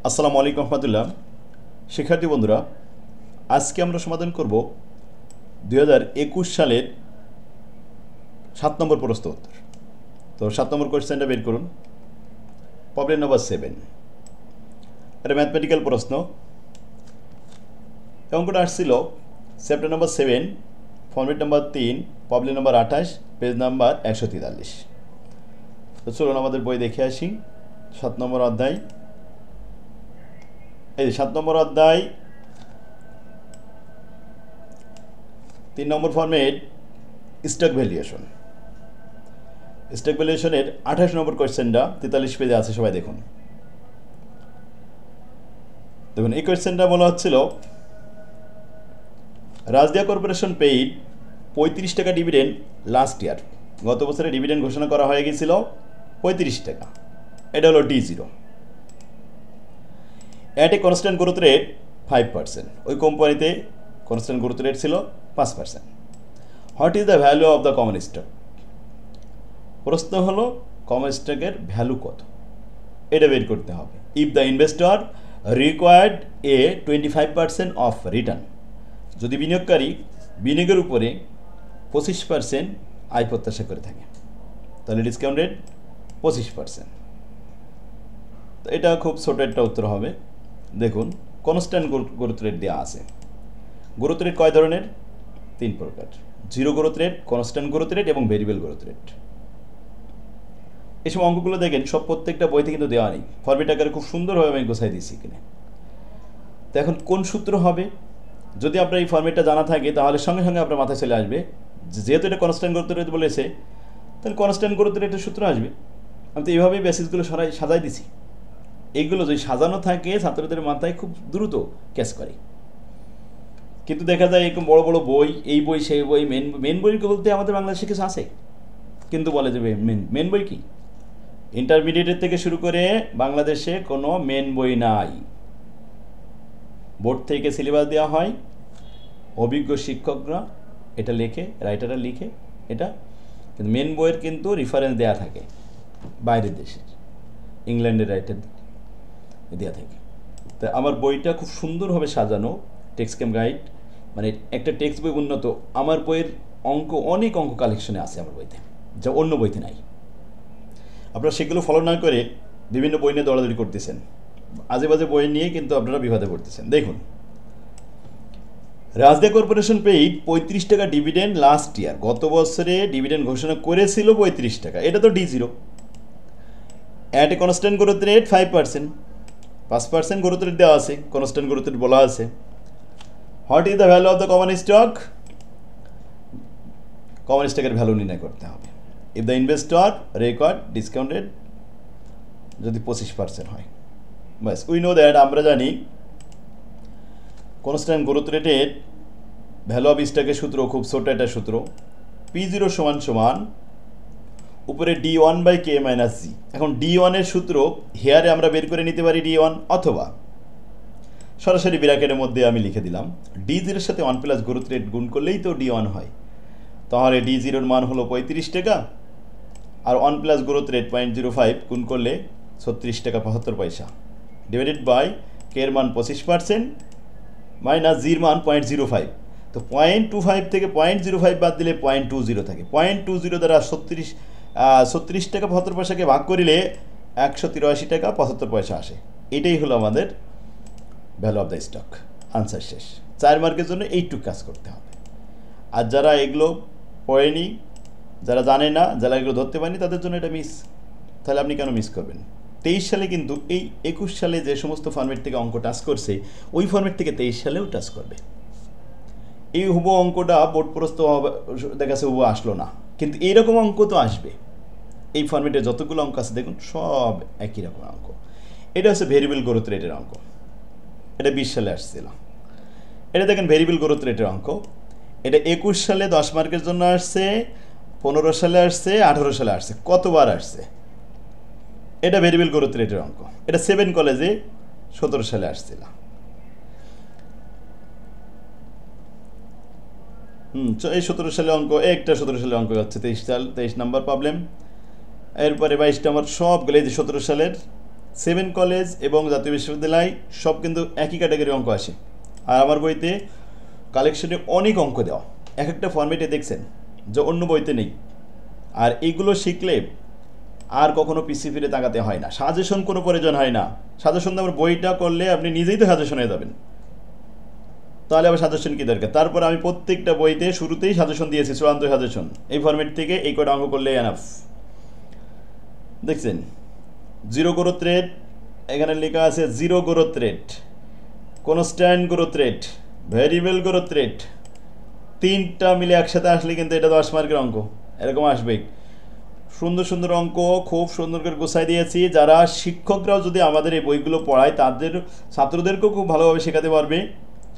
আসসালামু আলাইকুম রহমতুল্লাহ। শিক্ষার্থী বন্ধুরা, আজকে আমরা সমাধান করব 2021 সালের 7 নম্বর প্রশ্ন উত্তর। তো 7 নম্বর কোয়েশ্চেনটা বের করুন। প্রবলেম নাম্বার 7, এটা ম্যাথমেটিক্যাল প্রশ্ন। অঙ্কটা আসছিল chapter number 7, format number 3, problem number 28, page number 143। তো চলুন আমাদের বই দেখে আসি। 7 নম্বর অধ্যায়, এই 7 নম্বর অধ্যায় 3 নম্বর ফর্মেট স্টক ভ্যালুয়েশন। স্টক ভ্যালুয়েশনের 28 নম্বর কোয়েশ্চেনটা 43 পেজে আছে, সবাই দেখুন। দেখুন, এই কোয়েশ্চেনটা বলা হচ্ছিল রাজদিয়া কর্পোরেশন পেইড 35 টাকা ডিভিডেন্ড লাস্ট ইয়ার। গত বছরে ডিভিডেন্ড ঘোষণা করা হয়ে গিয়েছিল 35 টাকা। এটা হলো D0 at a constant growth rate 5%। ওই কোম্পানিতে কনস্ট্যান্ট গ্রোথ রেট ছিল 5%। What is the value of the common stock? প্রশ্ন হলো কমন স্টকের ভ্যালু কত, এটা বের করতে হবে। If the investor required A 25% of return, যদি বিনিয়োগকারী বিনিয়োগের উপরে 25% আয় প্রত্যাশা করে থাকে, তাহলে ডিসকাউন্ট রেট 25%। তো এটা খুব ছোট একটা উত্তর হবে। দেখুন, কনস্ট্যান্ট গ্রোথ রেট দেওয়া আছে। গ্রোথ রেট কয় ধরনের? 3 প্রকার: zero growth rate, constant growth rate এবং ভেরিয়েবল গ্রোথ রেট। এইসব অঙ্কগুলো দেখেন সব প্রত্যেকটা বইতে কিন্তু দেওয়া নেই, ফর্মেট আকারে খুব সুন্দরভাবে আমি গোছাই দিয়েছি কিনে। তো এখন কোন সূত্র হবে? যদি আপনার এই ফর্মেটটা জানা থাকে তাহলে সঙ্গে সঙ্গে আপনার মাথায় চলে আসবে, যেহেতু এটা কনস্ট্যান্ট গ্রোথ রেট বলেছে, তাহলে কনস্ট্যান্ট গ্রোথ রেটের সূত্র আসবে। আমি তো এইভাবেই বেসিসগুলো সাজাই দিছি। এইগুলো যদি সাজানো থাকে ছাত্রদের মাথায় খুব দ্রুত ক্যাচ করে। কিন্তু দেখা যায় এরকম বড় বড় বই, এই বই সেই বই, মেন বই বলতে আমাদের বাংলাদেশে কিছু আছে, কিন্তু বলে যে মেন বই কি? ইন্টারমিডিয়েটের থেকে শুরু করে বাংলাদেশে কোনো মেন বই নাই। বোর্ড থেকে সিলেবাস দেওয়া হয়, অভিজ্ঞ শিক্ষকরা এটা লেখে, রাইটাররা লিখে এটা, কিন্তু মেন বইয়ের কিন্তু রেফারেন্স দেওয়া থাকে বাইরের দেশের, ইংল্যান্ডের রাইটার দেওয়া থাকে। তা আমার বইটা খুব সুন্দরভাবে সাজানো, টেক্সট ক্যাম গাইড, মানে একটা টেক্সট বই উন্নত। আমার বইয়ের অনেক অঙ্ক কালেকশনে আছে আমার বইতে, যা অন্য বইতে নাই। আপনারা সেগুলো ফলো না করে বিভিন্ন বই নিয়ে দৌড়াদৌড়ি করতেছেন, আজে বাজে বই নিয়ে কিন্তু আপনারা বিবাদে পড়তেছেন। দেখুন, রাজদিয়া কর্পোরেশন পেইড 35 টাকা ডিভিডেন্ড লাস্ট ইয়ার। গত বছরে ডিভিডেন্ড ঘোষণা করেছিল 35 টাকা। এটা তো D0। At a constant growth rate 5%, 5% growth rate দেওয়া আছে, কনস্ট্যান্ট গ্রোথ রেট বলা আছে। What is the value of the common stock? Common স্টকের ভ্যালু নির্ণয় করতে হবে। If the investor record discount rate যদি 25% হয়, বাস উই নো দ্যাট, আমরা জানি কনস্ট্যান্ট গ্রোথ রেটের ভ্যালু অফ স্টকের সূত্র খুব ছোট একটা সূত্র। P0 সমান সমান উপরে D1/K-G। এখন D1 এর সূত্র হেয়ারে আমরা বের করে নিতে পারি D1, অথবা সরাসরি ব্র্যাকেটের মধ্যে আমি লিখে দিলাম D0 এর সাথে 1 প্লাস গ্রোথ রেট গুণ করলেই তো D1 হয়। তাহলে D0 এর মান হলো 35 টাকা, আর 1 প্লাস গ্রোথ রেট 0.05 গুণ করলে 36 টাকা 75 পয়সা, ডিভাইডেড বাই কে এর মান 25% মাইনাস জির মান 0.05। তো 0.25 থেকে 0.05 বাদ দিলে 0.20 থাকে। 0.20 দ্বারা 36 টাকা 75 পয়সাকে ভাগ করিলে 183 টাকা 75 পয়সা আসে। এটাই হলো আমাদের value of the stock. Answer শেষ। 4 মার্কের জন্য এইটুকু কাজ করতে হবে। আর যারা এগুলো পড়েনি, যারা জানে না, যারা এগুলো ধরতে পারেনি, তাদের জন্য এটা মিস। তাহলে আপনি কেন মিস করবেন? 23 সালে কিন্তু এই 21 সালে যে সমস্ত ফর্মেট থেকে অঙ্ক টাচ করছে, ওই ফর্মেট থেকে 23 সালেও টাচ করবে। এই হুবো অঙ্কটা বোর্ড প্রস্ত দেখা যাচ্ছে হুবো আসলো না, কিন্তু এইরকম অঙ্ক তো আসবে। এই ফর্মেটে যতগুলো অঙ্ক আছে দেখুন সব একই রকম অঙ্ক। এটা হচ্ছে ভেরিয়েবল গ্রোথ রেটের অঙ্ক, এটা 20 সালে আসছিল। এটা দেখেন ভেরিয়েবল গ্রোথ রেটের অঙ্ক। এটা 21 সালে 10 মার্কের জন্য আসছে, 15 সালে আসছে, 18 সালে আসছে, কতবার আসছে? এটা ভেরিয়েবল গ্রোথ রেটের অঙ্ক। এটা 7 কলেজে 17 সালে আসছিল। এই 17 সালে অঙ্ক, একটা 17 সালে অঙ্ক হচ্ছে 23 নম্বর প্রবলেম। এরপরে 22 নম্বর সবগুলো এই যে 17 সালের 7 কলেজ এবং জাতীয় বিশ্ববিদ্যালয় সব কিন্তু একই ক্যাটাগরি অঙ্ক আসে। আর আমার বইতে কালেকশনে অনেক অঙ্ক দেওয়া, এক একটা ফর্মেটে দেখছেন যে অন্য বইতে নেই। আর এইগুলো শিখলে আর কখনো পিছিয়ে ফিরে তাকাতে হয় না, সাজেশন কোনো প্রয়োজন হয় না। সাজেশন আমার বইটা করলে আপনি নিজেই তো সাজেশন হয়ে যাবেন, তাহলে আবার সাজেশন কী দরকার। তারপর আমি প্রত্যেকটা বইতে শুরুতেই সাজেশন দিয়েছি, চূড়ান্ত সাজেশন, এই ফর্মেট থেকে এই কটা অঙ্ক করলে এনাফ। দেখছেন জিরো গ্রোথ রেট, এখানে লেখা আছে zero growth rate, constant growth rate, variable growth rate, তিনটা মিলে একসাথে আসলে কিন্তু এটা 10 মার্কের অঙ্ক এরকম আসবেই। সুন্দর সুন্দর অঙ্ক খুব সুন্দর করে গোছাই দিয়েছি। যারা শিক্ষকরাও যদি আমাদের এই বইগুলো পড়ায় তাদের ছাত্রদেরকেও খুব ভালোভাবে শেখাতে পারবে,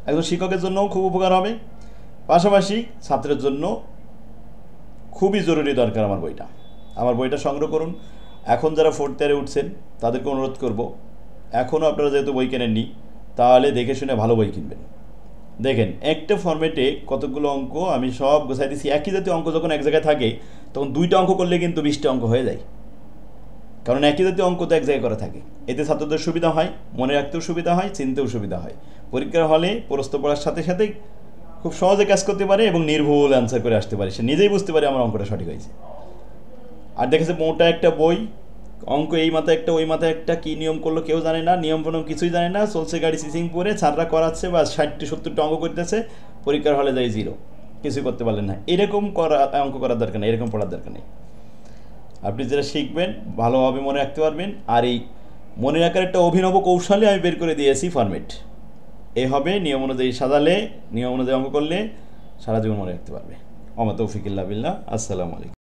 একজন শিক্ষকের জন্যও খুব উপকার হবে, পাশাপাশি ছাত্রের জন্য খুবই জরুরি দরকার আমার বইটা সংগ্রহ করুন। এখন যারা 4th ইয়ারে উঠছেন তাদেরকে অনুরোধ করব, এখনও আপনারা যেহেতু বই কেনেননি তাহলে দেখে শুনে ভালো বই কিনবেন। দেখেন একটা ফর্মেটে কতগুলো অঙ্ক আমি সব গোছাই দিচ্ছি। একই জাতীয় অঙ্ক যখন এক জায়গায় থাকে তখন 2টা অঙ্ক করলে কিন্তু 20টা অঙ্ক হয়ে যায়, কারণ একই জাতীয় অঙ্ক তো এক জায়গায় করা থাকে। এতে ছাত্রদের সুবিধা হয়, মনে রাখতেও সুবিধা হয়, চিনতেও সুবিধা হয়। পরীক্ষার হলে প্রশ্ন পড়ার সাথে সাথেই খুব সহজে কাজ করতে পারে এবং নির্ভুল অ্যান্সার করে আসতে পারে, সে নিজেই বুঝতে পারে আমার অঙ্কটা সঠিক হয়েছে। আর দেখেছে মোটা একটা বই, অঙ্ক এই মাথায় একটা ওই মাথায় একটা, কী নিয়ম করলো কেউ জানে না, নিয়ম ফনম কিছুই জানে না, চলছে গাড়ি সিসিং পরে ছাত্ররা করাচ্ছে বা 60-70টা অঙ্ক করতেছে, পরীক্ষার হলে যায় 0, কিছুই করতে পারলেন না। এরকম অঙ্ক করার দরকার নেই, এরকম পড়ার দরকার নেই। আপনি যেটা শিখবেন ভালোভাবে মনে রাখতে পারবেন। আর এই মনে রাখার একটা অভিনব কৌশলে আমি বের করে দিয়েছি ফরম্যাট, এভাবে নিয়ম অনুযায়ী সাজালে, নিয়ম অনুযায়ী অঙ্ক করলে সারা জীবন মনে রাখতে পারবে। ওমা তৌফিক ইল্লা বিল্লাহ। আসসালামু আলাইকুম।